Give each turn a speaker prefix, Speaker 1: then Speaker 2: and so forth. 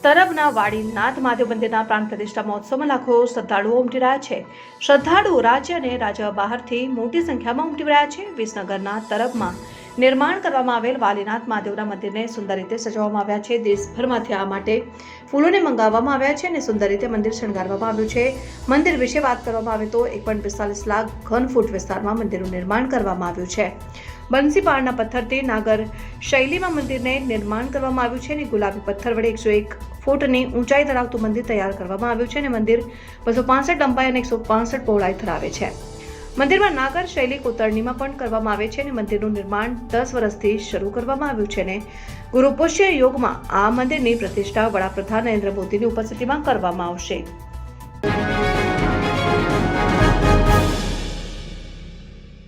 Speaker 1: તરબના વાડીનાથ મહાદેવ મંદિરના પ્રાણ પ્રતિષ્ઠા મહોત્સવમાં લાખો શ્રદ્ધાળુઓ ઉમટી રહ્યા છે. શ્રદ્ધાળુઓ રાજ્ય અને રાજ્ય બહારથી મોટી સંખ્યામાં ઉમટી રહ્યા છે. વિસનગરના તરબમાં નિર્માણ કરવામાં આવેલ વાલીનાથ મહાદેવના મંદિરને સુંદર રીતે સજાવવામાં આવ્યા છે. દેશભરમાંથી આ માટે ફૂલોને મંગાવવામાં આવ્યા છે અને સુંદર રીતે મંદિર શણગારવામાં આવ્યું છે. મંદિર વિશે વાત કરવામાં આવે તો 1.45 લાખ ઘન ફૂટ વિસ્તારમાં મંદિરનું નિર્માણ કરવામાં આવ્યું છે. બંસી પહાડના પથ્થરથી નાગર શૈલીમાં મંદિરને નિર્માણ કરવામાં આવ્યું છે અને ગુલાબી પથ્થર વડે 101 ફૂટની ઊંચાઈ ધરાવતું મંદિર તૈયાર કરવામાં આવ્યું છે અને મંદિર 265 લંબાઈ અને 165 પહોળાઈ ધરાવે છે. મંદિરમાં નાગર શૈલી કોતરણીમાં પણ કરવામાં આવે છે અને મંદિરનું નિર્માણ 10 વર્ષથી શરૂ કરવામાં આવ્યું છે અને ગુરુ પુષ્ય યોગમાં આ મંદિરની પ્રતિષ્ઠા વડાપ્રધાન નરેન્દ્ર મોદીની ઉપસ્થિતિમાં કરવામાં આવશે.